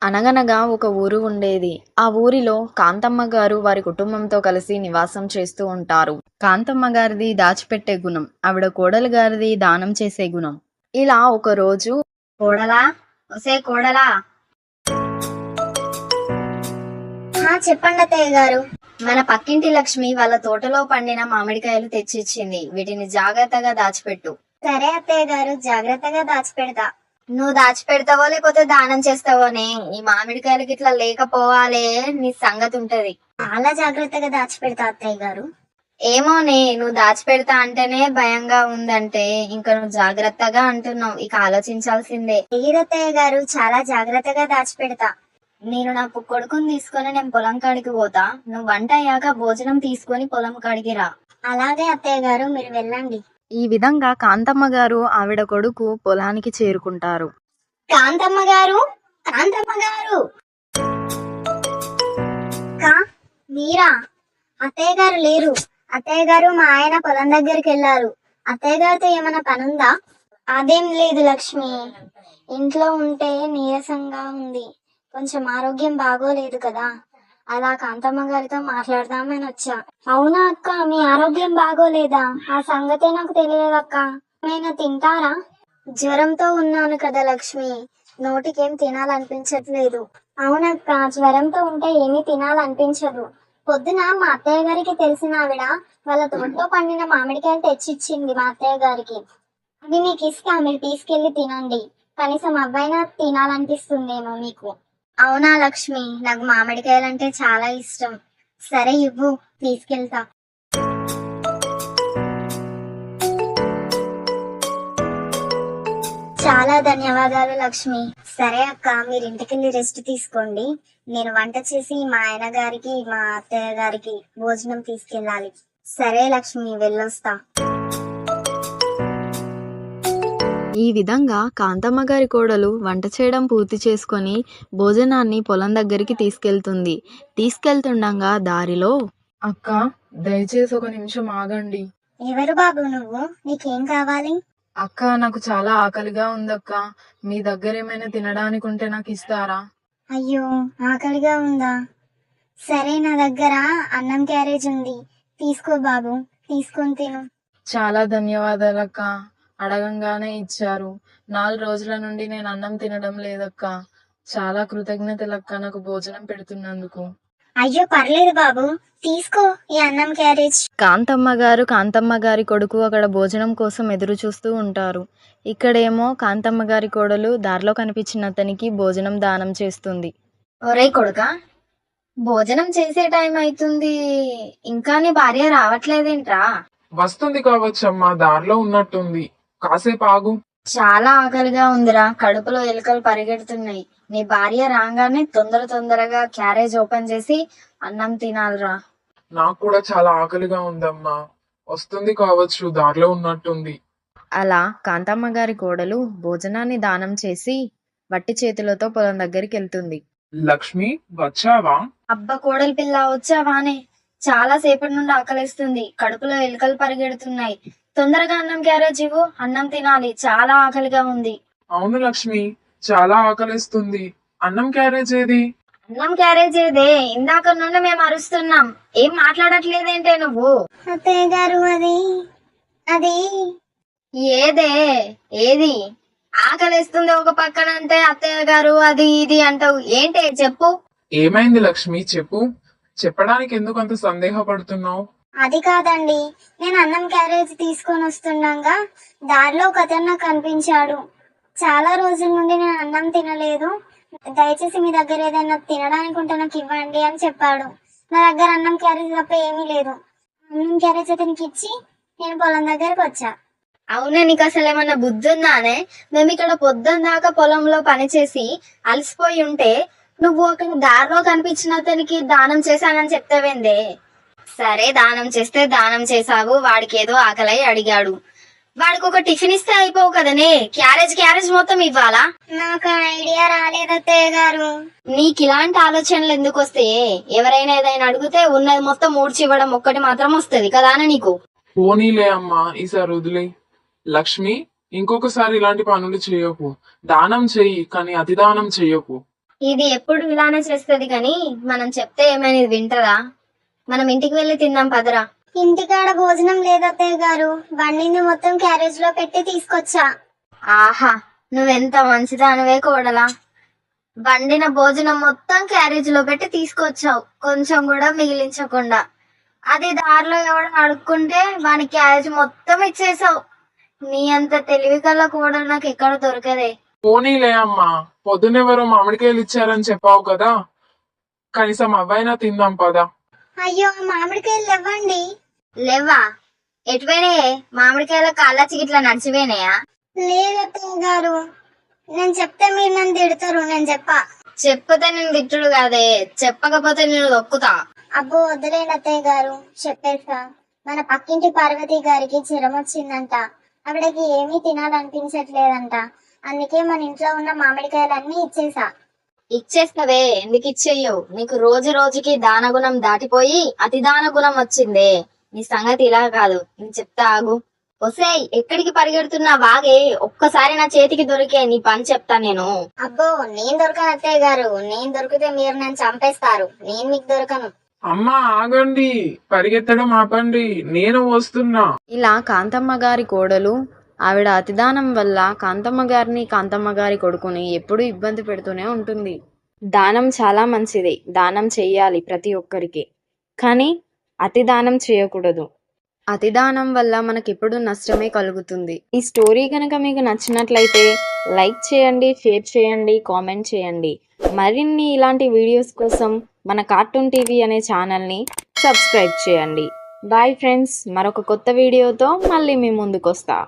అనగనగా ఒక ఊరు ఉండేది. ఆ ఊరిలో కాంతమ్మ గారు వారి కుటుంబంతో కలిసి నివాసం చేస్తూ ఉంటారు. కాంతమ్మ గారిది దాచిపెట్టే గుణం, ఆవిడ కోడలు గారిది దానం చేసే గుణం. ఇలా ఒకరోజు కోడలా, ఒసే కోడలా. చెప్పండి అత్తయ్య గారు. మన పక్కింటి లక్ష్మి వాళ్ళ తోటలో పండిన మామిడికాయలు తెచ్చిచ్చింది. వీటిని జాగ్రత్తగా దాచిపెట్టు. సరే అత్తయ్య గారు, జాగ్రత్తగా దాచిపెడతా. నువ్వు దాచిపెడతావో లేకపోతే దానం చేస్తావోనే, ఈ మామిడికాయలకి ఇట్లా లేకపోవాలే నీ సంగతి ఉంటది. చాలా జాగ్రత్తగా దాచిపెడతా అత్తయ్య గారు. ఏమోనే, నువ్వు దాచిపెడతా అంటేనే భయంగా ఉందంటే ఇంకా నువ్వు జాగ్రత్తగా అంటున్నావు. ఇక ఆలోచించాల్సిందే. లేదత్తయ్య గారు, చాలా జాగ్రత్తగా దాచిపెడతా. నేను నా కొడుకుని తీసుకొని నేను పొలం కాడికి పోతా. నువ్వు వంట అయ్యాక భోజనం తీసుకొని పొలం కాడికి రా. అలాగే అత్తయ్య గారు, మీరు వెళ్ళండి. ఈ విధంగా కాంతమ్మ గారు ఆవిడ కొడుకు పొలానికి చేరుకుంటారు. కాంతమ్మ గారు, కాంతమ్మ గారు. మీరా? అత్తయ్య గారు లేరు. అత్తయ్య గారు మా ఆయన పొలం దగ్గరికి వెళ్ళారు. అత్తయ్య గారితో ఏమైనా పనుందా? అదేం లేదు లక్ష్మి, ఇంట్లో ఉంటే నీరసంగా ఉంది, కొంచెం ఆరోగ్యం బాగోలేదు కదా, అలా కాంతమ్మ గారితో మాట్లాడదామని వచ్చా. అవునా అక్క, మీ ఆరోగ్యం బాగోలేదా? ఆ సంగతే నాకు తెలియదక్క. ఏమైనా తింటారా? జ్వరంతో ఉన్నాను కదా లక్ష్మి, నోటికేం తినాలనిపించట్లేదు. అవునక్క, జ్వరంతో ఉంటే ఏమీ తినాలనిపించదు. పొద్దున మా అత్తయ్య గారికి తెలిసిన ఆవిడ వాళ్ళ తోటలో పండిన మామిడికాయలు తెచ్చిచ్చింది మా అత్తయ్య గారికి. అవి మీకు ఇస్తా, మీరు తీసుకెళ్లి తినండి. కనీసం అవ్వైనా తినాలనిపిస్తుందేమో మీకు. అవునా లక్ష్మి, నాకు మామిడికాయలు అంటే చాలా ఇష్టం. సరే ఇవ్వు, తీసుకెళ్తా. చాలా ధన్యవాదాలు లక్ష్మి. సరే అక్క, మీరు ఇంటికెళ్ళి రెస్ట్ తీసుకోండి. నేను వంట చేసి మా ఆయన గారికి మా అత్తయ్య గారికి భోజనం తీసుకెళ్ళాలి. సరే లక్ష్మి, వెళ్ళొస్తా. ఈ విధంగా కాంతమ్మ గారి కోడలు వంట చేయడం పూర్తి చేసుకొని భోజనాన్ని పొలం దగ్గరికి తీసుకెళ్తుండగా దారిలో, అక్క, దయచేసి ఒక నిమిషం ఆగండి. ఎవరు బాబు నువ్వు? నీకేం కావాలి? అక్క, నాకు చాలా ఆకలిగా ఉందక్క. మీ దగ్గర ఏమైనా తినడానికి ఉంటే నాకు ఇస్తారా? అయ్యో, ఆకలిగా ఉందా? సరే, నా దగ్గర అన్నం క్యారేజ్ ఉంది, తీసుకో బాబు, తీసుకొని తిను. చాలా ధన్యవాదాలక్క. అడగంగానే ఇచ్చారు. 4 రోజుల నుండి నేను అన్నం తినడం లేదక్క. చాలా కృతజ్ఞతలక్క నాకు భోజనం పెడుతున్నందుకు. అయ్యో పర్లేదు బాబు, తీసుకో ఈ అన్నం క్యారేజ్. కాంతమ్మ గారి కొడుకు అక్కడ భోజనం కోసం ఎదురు చూస్తూ ఉంటారు. ఇక్కడేమో కాంతమ్మ గారి కోడలు దారిలో కనిపించిన అతనికి భోజనం దానం చేస్తుంది. ఒరే కొడుకా, భోజనం చేసే టైం అవుతుంది, ఇంకా నీ భార్య రావట్లేదేంట్రా? వస్తుంది కావచ్చమ్మా, దారిలో ఉన్నట్టుంది. కాసేపు ఆగు. చాలా ఆకలిగా ఉందిరా, కడుపులో ఎలుకలు పరిగెడుతున్నాయి. నీ భార్య రాగానే తొందరగా క్యారేజ్ ఓపెన్ చేసి అన్నం తినాలిరా. నాకు కూడా చాలా ఆకలిగా ఉందమ్మా. వస్తుంది కావచ్చు, దారిలో ఉన్నట్టుంది. అలా కాంతమ్మ గారి కోడలు భోజనాన్ని దానం చేసి వట్టి చేతులతో పొలం దగ్గరికి వెళ్తుంది. లక్ష్మి, వచ్చావా? అబ్బ కోడలి పిల్ల, వచ్చావానే? చాలా సేపటి నుండి ఆకలిస్తుంది, కడుపులో ఎలుకలు పరిగెడుతున్నాయి. తొందరగా అన్నం క్యారేజ్ ఇవ్వు, అన్నం తినాలి, చాలా ఆకలిగా ఉంది. అవును లక్ష్మి, చాలా ఆకలిస్తుంది. అన్నం క్యారేజ్ ఏది? అన్నం క్యారేజ్ ఏదే? ఇందాక నుండి మేము అరుస్తున్నాం, ఏం మాట్లాడట్లేదేంటే నువ్వు? అత్తయ్య గారు, అది అది ఏదే? ఏది? ఆకలిస్తుంది ఒక పక్కన అంటే అత్తయ్య గారు అది ఇది అంటావు ఏంటే? చెప్పు. ఏమైంది లక్ష్మి, చెప్పు. చెప్పడానికి ఎందుకు అంత సందేహపడుతున్నావు? అది కాదండి, నేను అన్నం క్యారేజ్ తీసుకొని వస్తుండగా దారిలో ఒక అతను నాకు కనిపించాడు. చాలా రోజుల నుండి నేను అన్నం తినలేదు, దయచేసి మీ దగ్గర ఏదైనా తినడానికి ఉంటే నాకు ఇవ్వండి అని చెప్పాడు. నా దగ్గర అన్నం క్యారేజ్ తప్ప ఏమీ లేదు. అన్నం క్యారేజ్ అతనికి ఇచ్చి నేను పొలం దగ్గరకు వచ్చా. అవునా, నీకు అసలు ఏమన్నా బుద్ధి ఉందానే? మేము ఇక్కడ పొద్దున్న దాకా పొలంలో పనిచేసి అలసిపోయి ఉంటే నువ్వు అక్కడ దారిలో కనిపించిన అతనికి దానం చేశానని చెప్తావేందే? సరే, దానం చేస్తే దానం చేసావు, వాడికి ఏదో ఆకలి అడిగాడు, వాడికి ఒక టిఫిన్ ఇస్తే అయిపోవు కదనే, క్యారేజ్ మొత్తం ఇవ్వాలా? నాకు ఐడియా రాలేదు అత్తయ్య గారు. నీకు ఇలాంటి ఆలోచనలు ఎందుకు వస్తాయే? ఎవరైనా ఏదైనా అడిగితే ఉన్నది మొత్తం ఊడ్చివ్వడం ఒక్కటి మాత్రం వస్తుంది కదా నీకు. పోనీలే అమ్మా, ఈసారి వదిలే. లక్ష్మి, ఇంకొకసారి ఇలాంటి పనులు చేయకు. దానం చెయ్యి, కానీ అతి దానం చెయ్యకు. ఇది ఎప్పుడు ఇలానే చేస్తుంది కానీ మనం చెప్తే ఏమైనా ఇది వింటదా? మనం ఇంటికి వెళ్ళి తిందాం పదరా. ఇంటికాడ భోజనం లేదు అత్తయ్య గారు, వండింది మొత్తం క్యారేజ్ లో పెట్టి తీసుకొచ్చా. ఆహా, నువ్వెంత మంచిదానివే కోడలా. వండిన భోజనం మొత్తం క్యారేజ్ లో పెట్టి తీసుకొచ్చావు, కొంచెం కూడా మిగిలించకుండా. అది దారిలో ఎవడో అడుక్కుంటే వాని క్యారేజ్ మొత్తం ఇచ్చేసావు. నీ అంత తెలివి కల్లా కూడా నాకు ఎక్కడ దొరకదే. పోనీలే అమ్మా, పొద్దునెవరో మామిడికాయలు ఇచ్చారని చెప్పావు కదా, కనీసం అవైనా తిందాం పదా. అయ్యో మామిడికాయలు ఇవ్వండి. లేవా? ఎటువైనాయే? మామిడికాయల కాళ్ళ ఇట్లా నడిచిపోయినాయా? లేదు అత్తయ్య గారు, నేను చెప్తే మీరు నన్ను తిడతారు. నేను చెప్పతే నేను తిట్టుడు కాదే, చెప్పకపోతే నేను దొక్కుతా. అబ్బో వదిలేండి అత్తయ్య గారు, చెప్పేసా. మన పక్కింటి పార్వతి గారికి జ్వరం వచ్చిందంట, ఆవిడకి ఏమీ తినాలనిపించట్లేదంట. అందుకే మన ఇంట్లో ఉన్న మామిడికాయలన్నీ ఇచ్చేసా. ఇచ్చేస్తావే, ఎందుకు ఇచ్చేయవు? నీకు రోజు రోజుకి దానగుణం దాటిపోయి అతి దానగుణం వచ్చిందే. నీ సంగతి ఇలా కాదు, నేను చెప్తా ఆగు. ఒసేయ్, ఎక్కడికి పరిగెడుతున్నా? వాగే, ఒక్కసారి నా చేతికి దొరికే నీ పని చెప్తా నేను. అబ్బో నేను దొరకను అత్తయ్య గారు, నేను దొరికితే మీరు నన్ను చంపేస్తారు. నేను మీకు దొరకను. అమ్మా ఆగండి, పరిగెత్తడం ఆపండి, నేను వస్తున్నా. ఇలా కాంతమ్మ గారి కోడలు ఆవిడ అతిదానం వల్ల కాంతమ్మ గారిని, కాంతమ్మ గారి కొడుకుని ఎప్పుడూ ఇబ్బంది పెడుతూనే ఉంటుంది. దానం చాలా మంచిది, దానం చెయ్యాలి ప్రతి ఒక్కరికి. కానీ అతి దానం చేయకూడదు. అతి దానం వల్ల మనకెప్పుడు నష్టమే కలుగుతుంది. ఈ స్టోరీ కనుక మీకు నచ్చినట్లయితే లైక్ చేయండి, షేర్ చేయండి, కామెంట్ చేయండి. మరిన్ని ఇలాంటి వీడియోస్ కోసం మన కార్టూన్ టీవీ అనే ఛానల్ని సబ్స్క్రైబ్ చేయండి. బాయ్ ఫ్రెండ్స్, మరొక కొత్త వీడియోతో మళ్ళీ మీ ముందుకు వస్తా.